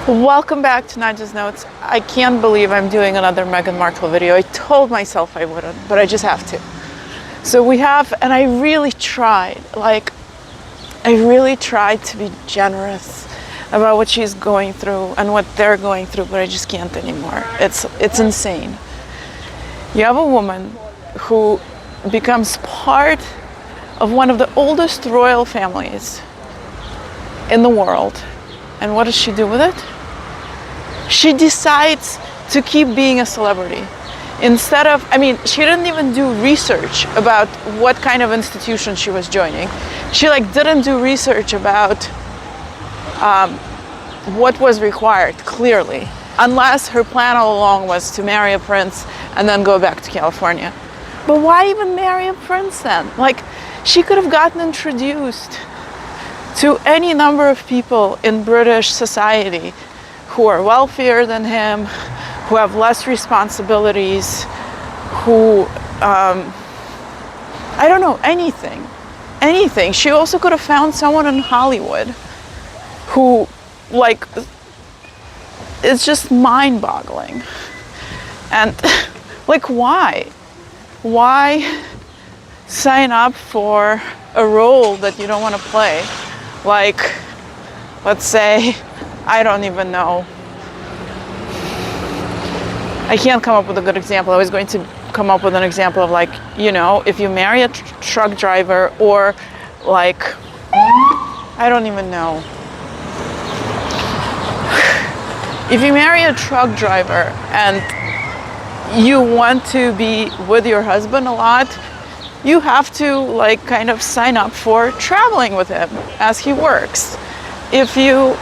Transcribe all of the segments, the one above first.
Welcome back to Not Just Notes. I can't believe I'm doing another Meghan Markle video. I told myself I wouldn't, but I just have to. So we have, and I really tried to be generous about what she's going through and what they're going through, but I just can't anymore. It's insane. You have a woman who becomes part of one of the oldest royal families in the world. And what does she do with it? She decides to keep being a celebrity. Instead of, she didn't even do research about what kind of institution she was joining. She didn't do research about what was required, clearly. Unless her plan all along was to marry a prince and then go back to California. But why even marry a prince then? She could have gotten introduced to any number of people in British society who are wealthier than him, who have less responsibilities, who, I don't know, anything. She also could have found someone in Hollywood who, it's just mind-boggling. And, why? Why sign up for a role that you don't want to play? Let's say, I don't even know. I can't come up with a good example. I was going to come up with an example of if you marry a truck driver or I don't even know. If you marry a truck driver and you want to be with your husband a lot, you have to kind of sign up for traveling with him as he works. If you,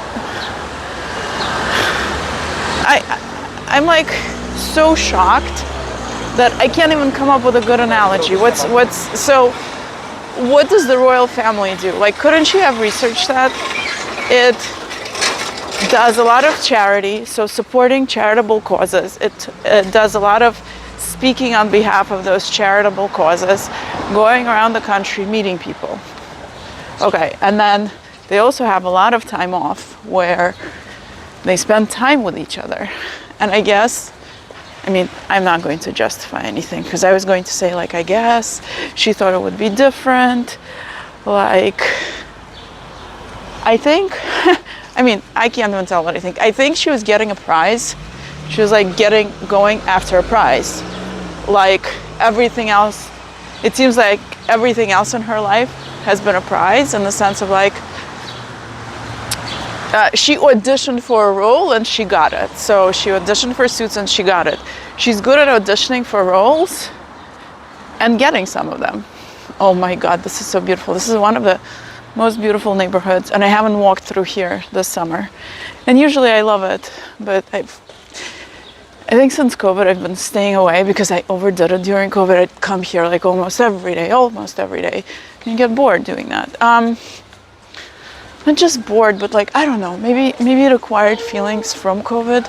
I'm so shocked that I can't even come up with a good analogy. So what does the royal family do? Couldn't she have researched that? It does a lot of charity, so supporting charitable causes. It does a lot of speaking on behalf of those charitable causes, going around the country, meeting people. Okay, and then they also have a lot of time off where they spend time with each other. And I guess, I'm not going to justify anything because I was going to say I guess she thought it would be different. I think, I can't even tell what I think. I think she was getting a prize. She was going after a prize. Everything else, it seems like everything else in her life has been a prize in the sense of she auditioned for a role and she got it. So she auditioned for Suits and she got it. She's good at auditioning for roles and getting some of them. Oh my God, this is so beautiful. This is one of the most beautiful neighborhoods, and I haven't walked through here this summer. And usually I love it, but I think since COVID I've been staying away because I overdid it during COVID. I'd come here almost every day, and get bored doing that. Not just bored, but I don't know, maybe it acquired feelings from COVID.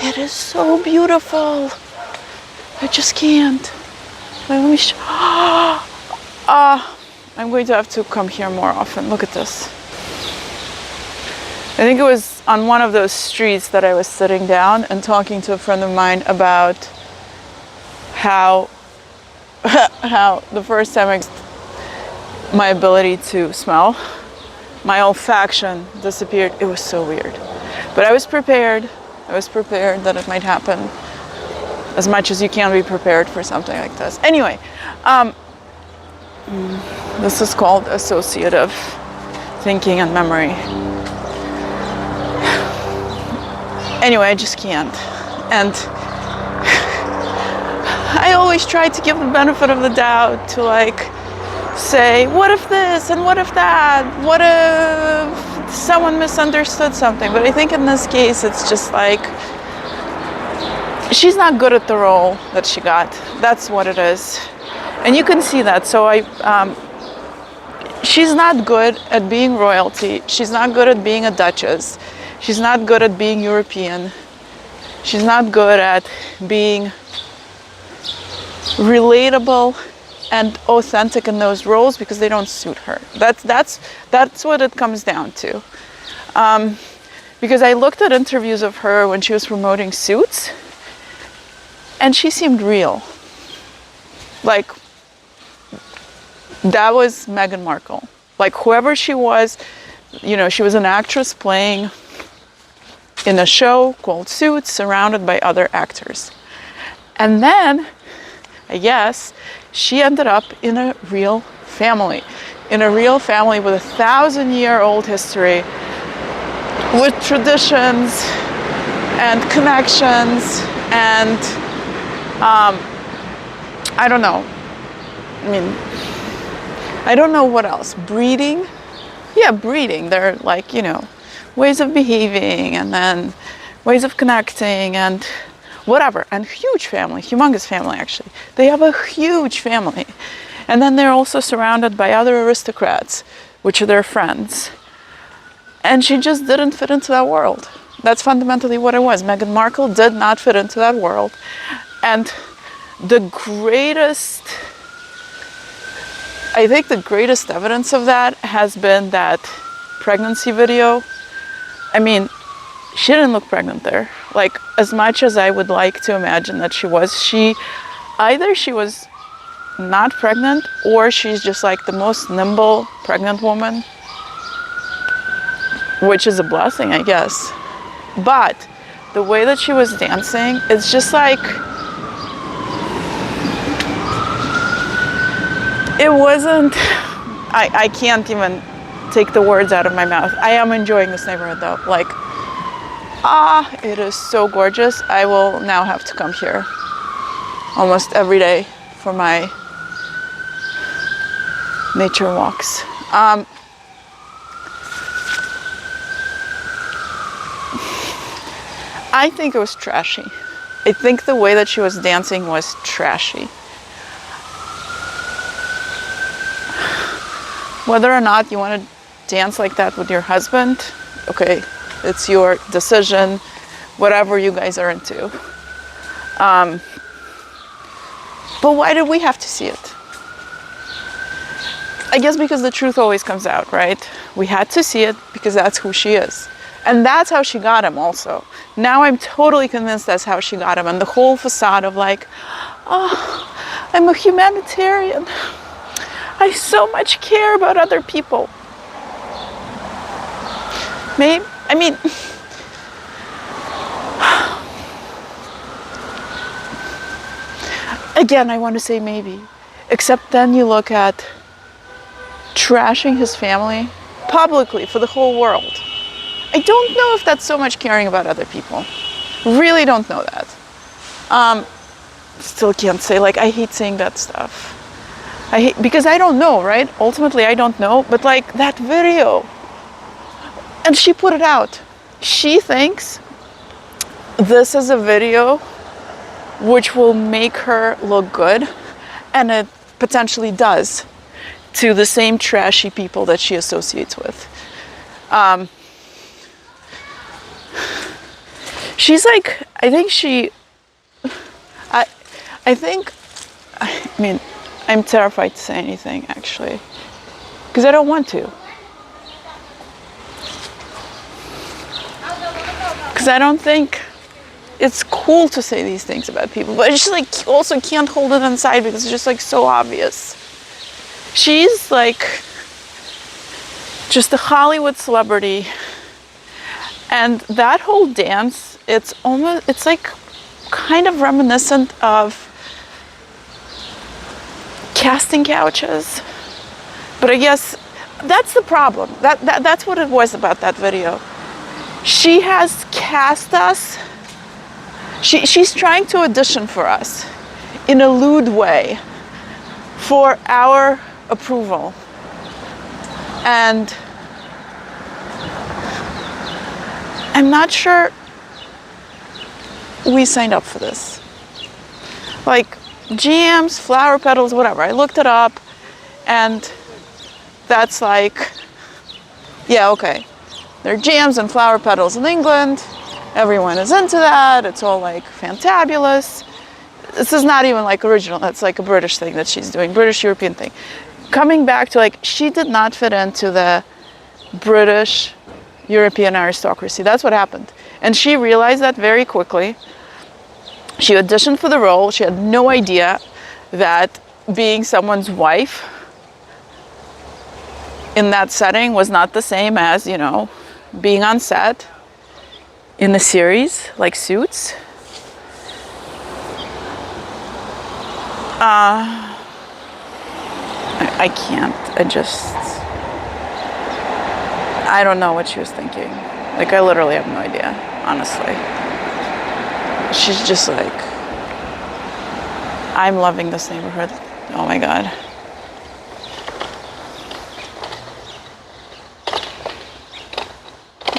It is so beautiful. I just can't. Let me I'm going to have to come here more often. Look at this. I think it was on one of those streets that I was sitting down and talking to a friend of mine about how the first time my ability to smell, my olfaction disappeared. It was so weird. But I was prepared. That it might happen as much as you can be prepared for something like this. Anyway, this is called associative thinking and memory. Anyway, I just can't. And I always try to give the benefit of the doubt to say, what if this and what if that? What if someone misunderstood something? But I think in this case, it's just she's not good at the role that she got. That's what it is. And you can see that. So she's not good at being royalty. She's not good at being a duchess. She's not good at being European. She's not good at being relatable and authentic in those roles because they don't suit her. That's what it comes down to. Because I looked at interviews of her when she was promoting Suits, and she seemed real. Like, that was Meghan Markle. Like, whoever she was, you know, she was an actress playing in a show called Suits, surrounded by other actors. And then, I guess, she ended up in a real family. In a real family with a 1,000-year-old history, with traditions and connections and I don't know. I mean, I don't know what else. Breeding? Yeah, breeding. They're like, you know, ways of behaving and then ways of connecting and whatever. And huge family, humongous family actually. They have a huge family. And then they're also surrounded by other aristocrats, which are their friends. And she just didn't fit into that world. That's fundamentally what it was. Meghan Markle did not fit into that world. And the greatest evidence of that has been that pregnancy video. I mean, she didn't look pregnant there. Like, as much as I would like to imagine that she was, either she was not pregnant or she's just like the most nimble pregnant woman, which is a blessing, I guess. But the way that she was dancing, it's just like, it wasn't, I can't even take the words out of my mouth. I am enjoying this neighborhood though. Like, it is so gorgeous. I will now have to come here almost every day for my nature walks. I think it was trashy. I think the way that she was dancing was trashy. Whether or not you want to dance like that with your husband, okay, it's your decision, whatever you guys are into. But why did we have to see it? I guess because the truth always comes out, right? We had to see it because that's who she is. And that's how she got him also. Now I'm totally convinced that's how she got him. And the whole facade of like, oh, I'm a humanitarian. I so much care about other people. Maybe, I mean, again, I want to say maybe. Except then you look at trashing his family publicly for the whole world. I don't know if that's so much caring about other people. Really don't know that. Still can't say, like, I hate saying that stuff. Because I don't know, right? Ultimately, I don't know. But like that video, and she put it out. She thinks this is a video which will make her look good, and it potentially does to the same trashy people that she associates with. She's like, I mean, I'm terrified to say anything, actually, because I don't want to. Because I don't think it's cool to say these things about people, but I just like also can't hold it inside because it's just like so obvious. She's like just a Hollywood celebrity, and that whole dance, it's like kind of reminiscent of casting couches. But I guess that's the problem. That's what it was about that video. She has cast us. She's trying to audition for us in a lewd way for our approval. And I'm not sure we signed up for this. Like, jams, flower petals, whatever. I looked it up, and that's like, yeah, okay. There are jams and flower petals in England. Everyone is into that. It's all like fantabulous. This is not even like original. That's like a British thing that she's doing, British European thing. Coming back to like, she did not fit into the British European aristocracy. That's what happened. And she realized that very quickly. She auditioned for the role. She had no idea that being someone's wife in that setting was not the same as, you know, being on set in a series like Suits. I can't. I don't know what she was thinking. Like, I literally have no idea, honestly. She's just like, I'm loving this neighborhood. Oh my God.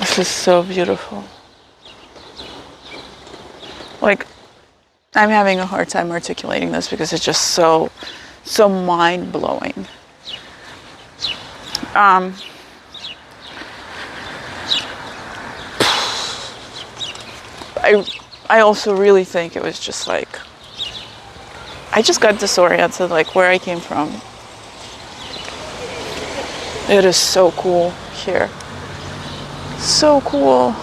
This is so beautiful. Like, I'm having a hard time articulating this because it's just so mind-blowing. I also really think it was just like, I just got disoriented, like where I came from. It is so cool here. So cool.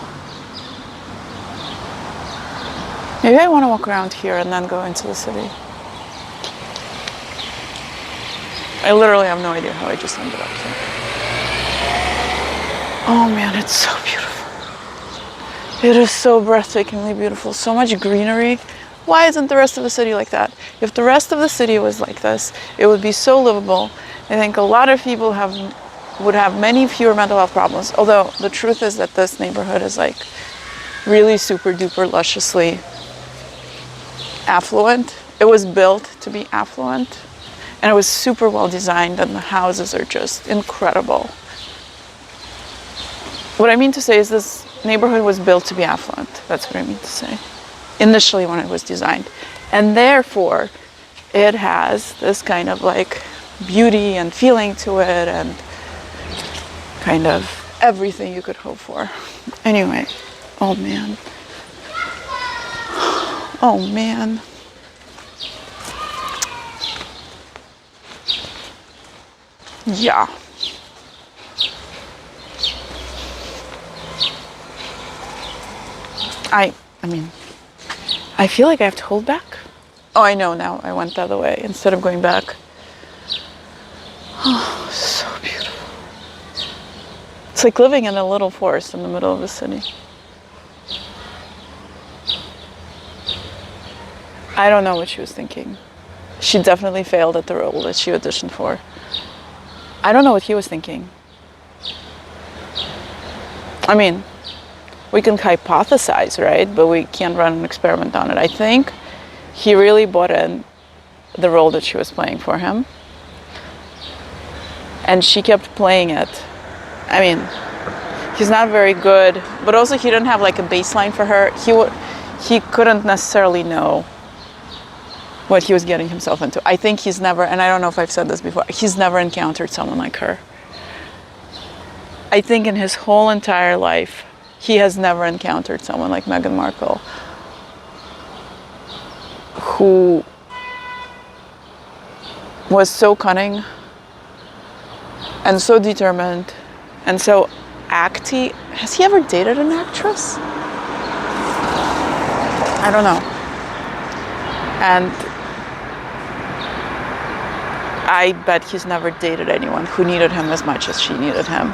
Maybe I want to walk around here and then go into the city. I literally have no idea how I just ended up here. Oh man, it's so beautiful. It is so breathtakingly beautiful. So much greenery. Why isn't the rest of the city like that? If the rest of the city was like this, it would be so livable. I think a lot of people would have many fewer mental health problems. Although the truth is that this neighborhood is like really super duper lusciously affluent. It was built to be affluent, and it was super well designed, and the houses are just incredible. What I mean to say is this neighborhood was built to be affluent. That's what I mean to say. Initially when it was designed. And therefore, it has this kind of like beauty and feeling to it and kind of everything you could hope for. Anyway, oh man. Oh man. Yeah. I mean, I feel like I have to hold back. Oh, I know now. I went the other way instead of going back. Oh, so beautiful. It's like living in a little forest in the middle of the city. I don't know what she was thinking. She definitely failed at the role that she auditioned for. I don't know what he was thinking. I mean, we can hypothesize, right? But we can't run an experiment on it. I think he really bought in the role that she was playing for him. And she kept playing it. I mean, he's not very good, but also he didn't have like a baseline for her. He couldn't necessarily know what he was getting himself into. I think he's never, and I don't know if I've said this before, he's never encountered someone like her. I think in his whole entire life, he has never encountered someone like Meghan Markle, who was so cunning and so determined and so acty. Has he ever dated an actress? I don't know. And I bet he's never dated anyone who needed him as much as she needed him.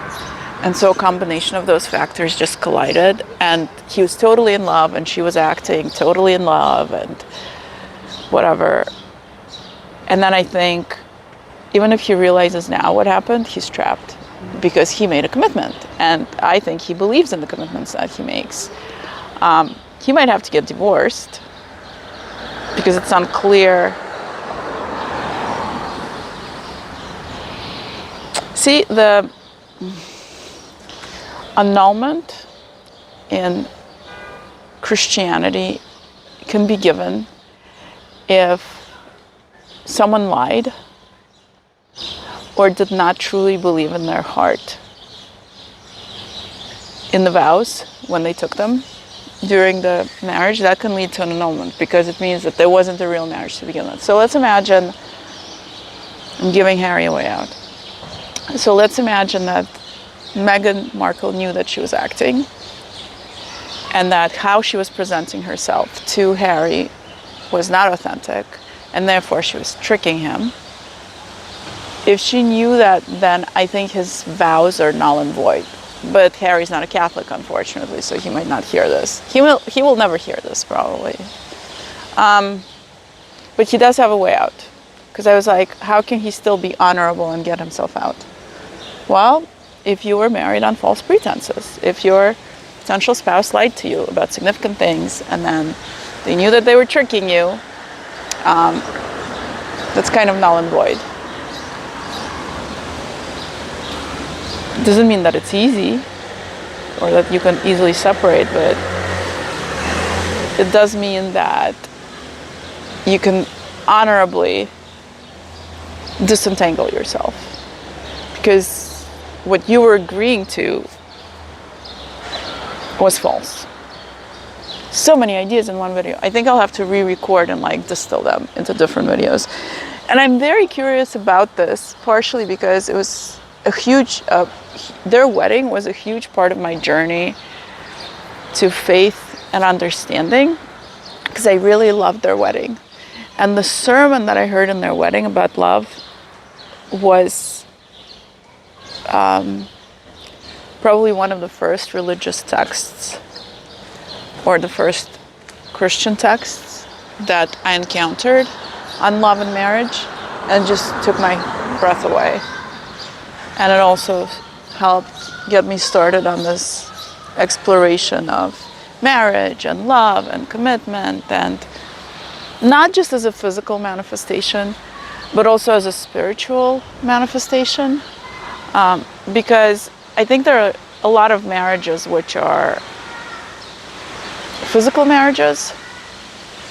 And so a combination of those factors just collided, and he was totally in love, and she was acting totally in love, and whatever. And then I think, even if he realizes now what happened, he's trapped because he made a commitment. And I think he believes in the commitments that he makes. He might have to get divorced because it's unclear. See, the annulment in Christianity can be given if someone lied or did not truly believe in their heart in the vows when they took them during the marriage. That can lead to an annulment because it means that there wasn't a real marriage to begin with. So let's imagine, I'm giving Harry a way out. So let's imagine that Meghan Markle knew that she was acting, and that how she was presenting herself to Harry was not authentic, and therefore she was tricking him. If she knew that, then I think his vows are null and void. But Harry's not a Catholic, unfortunately, so he might not hear this. He will never hear this, probably. But he does have a way out. Because I was like, how can he still be honorable and get himself out? Well, if you were married on false pretenses, if your potential spouse lied to you about significant things, and then they knew that they were tricking you, that's kind of null and void. Doesn't mean that it's easy or that you can easily separate, but it does mean that you can honorably disentangle yourself, because what you were agreeing to was false. So many ideas in one video. I think I'll have to re-record and like distill them into different videos. And I'm very curious about this, partially because it was a huge, their wedding was a huge part of my journey to faith and understanding, because I really loved their wedding. And the sermon that I heard in their wedding about love was probably one of the first religious texts, or the first Christian texts that I encountered on love and marriage, and just took my breath away. And it also helped get me started on this exploration of marriage and love and commitment, and not just as a physical manifestation, but also as a spiritual manifestation. Because I think there are a lot of marriages which are physical marriages,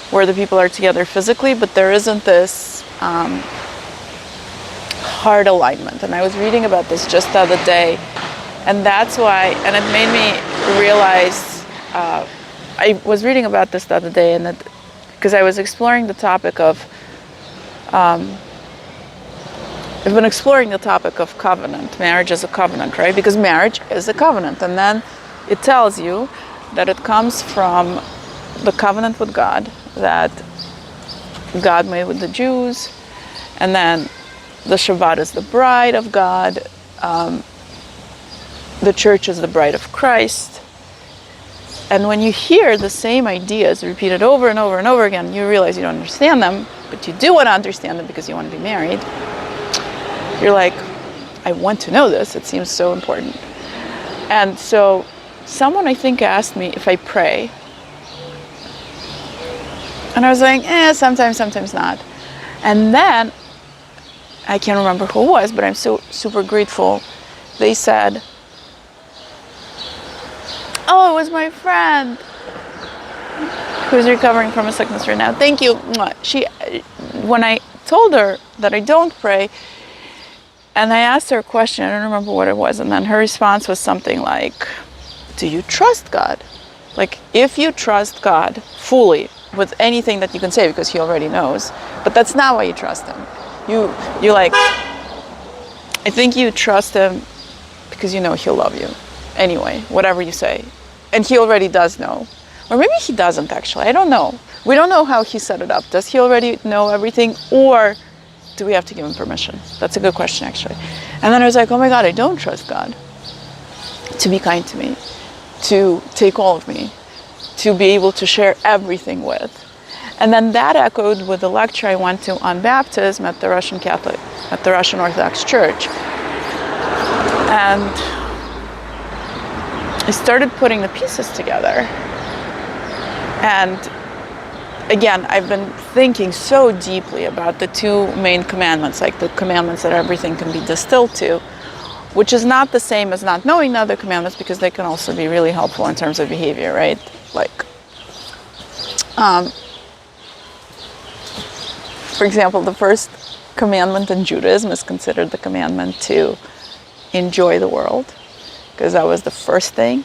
where the people are together physically, but there isn't this heart alignment. And I was reading about this just the other day, and that's why, and it made me realize, I was reading about this the other day, and because I was exploring the topic of, I've been exploring the topic of covenant, marriage as a covenant, right? Because marriage is a covenant, and then it tells you that it comes from the covenant with God that God made with the Jews, and then the Shabbat is the bride of God, the church is the bride of Christ. And when you hear the same ideas repeated over and over and over again, you realize you don't understand them, but you do want to understand them because you want to be married. You're like, I want to know this, it seems so important. And so someone, I think, asked me if I pray. And I was like, sometimes, sometimes not. And then, I can't remember who it was, but I'm so super grateful. They said, oh, it was my friend who's recovering from a sickness right now. Thank you. When I told her that I don't pray, and I asked her a question, I don't remember what it was, and then her response was something like, do you trust God? Like, if you trust God fully with anything that you can say, because he already knows, but that's not why you trust him. You like, I think you trust him because you know he'll love you anyway, whatever you say. And he already does know. Or maybe he doesn't actually, I don't know. We don't know how he set it up. Does he already know everything, or do we have to give him permission? That's a good question, actually. And then I was like, oh my God, I don't trust God to be kind to me, to take all of me, to be able to share everything with. And then that echoed with the lecture I went to on baptism at the Russian Orthodox Church. And I started putting the pieces together. And again, I've been thinking so deeply about the two main commandments, like the commandments that everything can be distilled to, which is not the same as not knowing the other commandments, because they can also be really helpful in terms of behavior, right? Like, for example, the first commandment in Judaism is considered the commandment to enjoy the world, because that was the first thing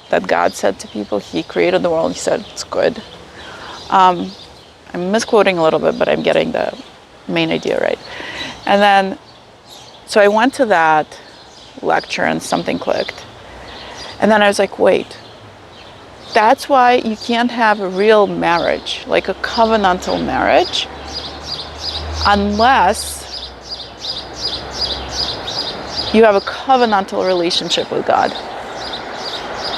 that God said to people. He created the world, he said it's good. I'm misquoting a little bit, but I'm getting the main idea right. And then, so I went to that, lecture and something clicked. And then I was like, wait, that's why you can't have a real marriage, like a covenantal marriage, unless you have a covenantal relationship with God.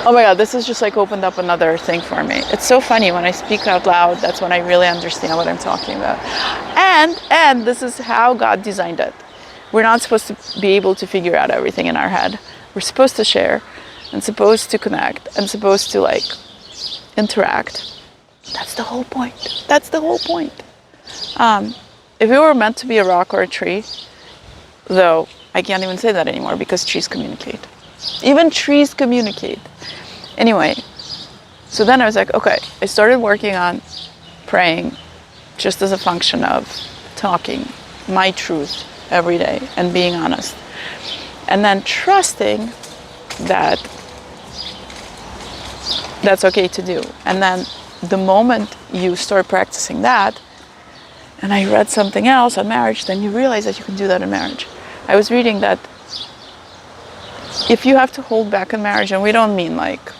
Oh my God, this has just like opened up another thing for me. It's so funny when I speak out loud, that's when I really understand what I'm talking about. And this is how God designed it. We're not supposed to be able to figure out everything in our head. We're supposed to share and supposed to connect and supposed to like interact. That's the whole point. That's the whole point. If we were meant to be a rock or a tree, though I can't even say that anymore because trees communicate. Even trees communicate. Anyway, so then I was like, okay, I started working on praying just as a function of talking my truth every day and being honest. And then trusting that that's okay to do. And then the moment you start practicing that, and I read something else on marriage, then you realize that you can do that in marriage. I was reading that if you have to hold back in marriage, and we don't mean like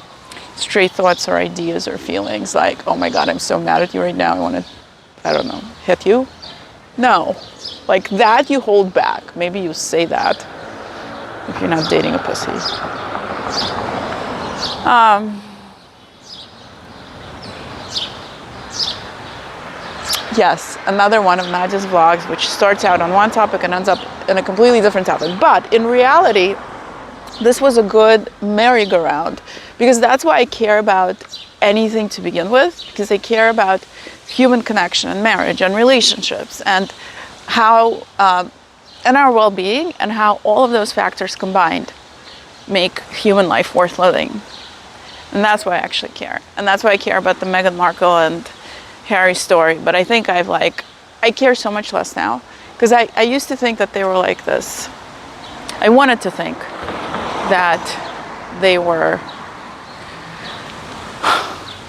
stray thoughts or ideas or feelings like, oh my God, I'm so mad at you right now, I want to, I don't know, hit you. No, like that you hold back. Maybe you say that if you're not dating a pussy. Yes, another one of Nadja's vlogs, which starts out on one topic and ends up in a completely different topic. But in reality, this was a good merry-go-round, because that's why I care about anything to begin with, because I care about human connection and marriage and relationships and how, and our well-being, and how all of those factors combined make human life worth living. And that's why I actually care. And that's why I care about the Meghan Markle and Harry story. But I think I care so much less now, because I used to think that they were like this. I wanted to think that they were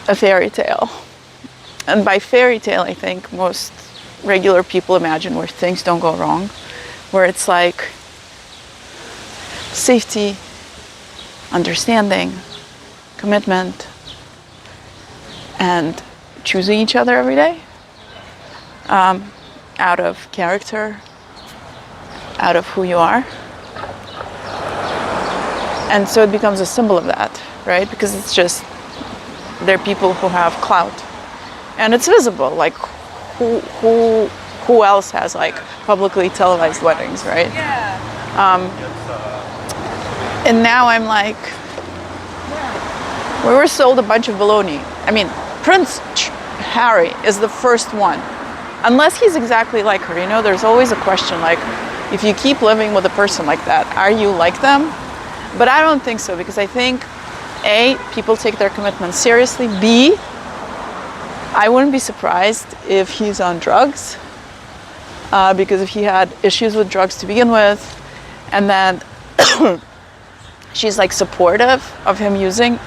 a fairy tale. And by fairy tale, I think most regular people imagine where things don't go wrong, where it's like safety, understanding, commitment, and choosing each other every day, out of character, out of who you are. And so it becomes a symbol of that, right? Because it's just, they're people who have clout. And it's visible, like who else has like publicly televised weddings, right? Yeah. And now I'm like, we were sold a bunch of baloney. I mean, Prince Harry is the first one. Unless he's exactly like her, you know, there's always a question like, if you keep living with a person like that, are you like them? But I don't think so, because I think, A, people take their commitment seriously. B, I wouldn't be surprised if he's on drugs, because if he had issues with drugs to begin with, and then she's like supportive of him using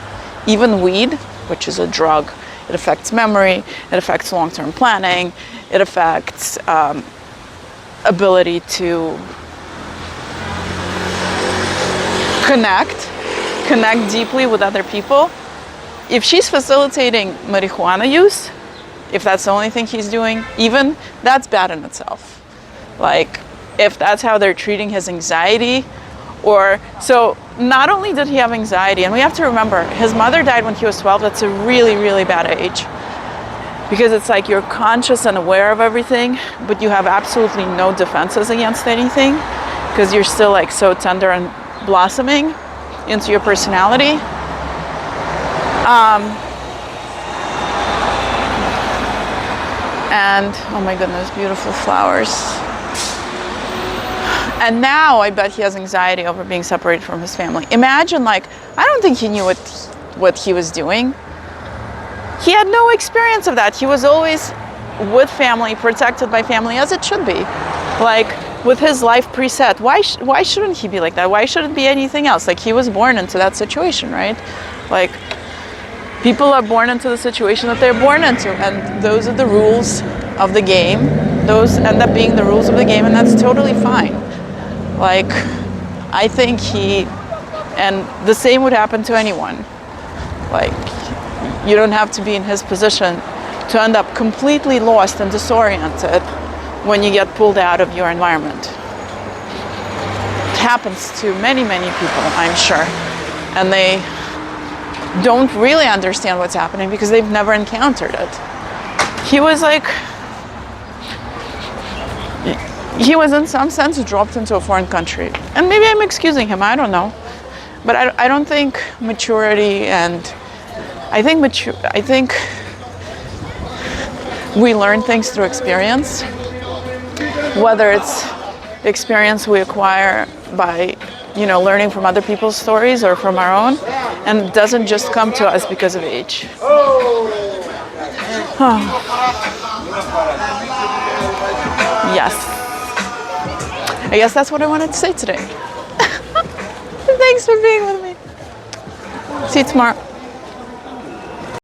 even weed, which is a drug. It affects memory, it affects long-term planning, it affects ability to connect deeply with other people. If she's facilitating marijuana use, if that's the only thing he's doing, even that's bad in itself. Like, if that's how they're treating his anxiety, or so not only did he have anxiety, and we have to remember his mother died when he was 12. That's a really, really bad age, because it's like you're conscious and aware of everything, but you have absolutely no defenses against anything, because you're still like so tender and blossoming into your personality. And oh my goodness, beautiful flowers. And now I bet he has anxiety over being separated from his family. Imagine, like, I don't think he knew what he was doing. He had no experience of that. He was always with family, protected by family, as it should be. Like, with his life preset. Why shouldn't he be like that? Why should it be anything else? Like, he was born into that situation, right? Like, people are born into the situation that they're born into, and those are the rules of the game. Those end up being the rules of the game, and that's totally fine. Like, I think and the same would happen to anyone. Like, you don't have to be in his position to end up completely lost and disoriented when you get pulled out of your environment. It happens to many, many people, I'm sure. And they don't really understand what's happening because they've never encountered it. He was in some sense dropped into a foreign country. And maybe I'm excusing him, I don't know. But I don't think maturity and I think we learn things through experience, whether it's the experience we acquire by, learning from other people's stories or from our own, and it doesn't just come to us because of age. Yes. I guess that's what I wanted to say today. Thanks for being with me. See you tomorrow.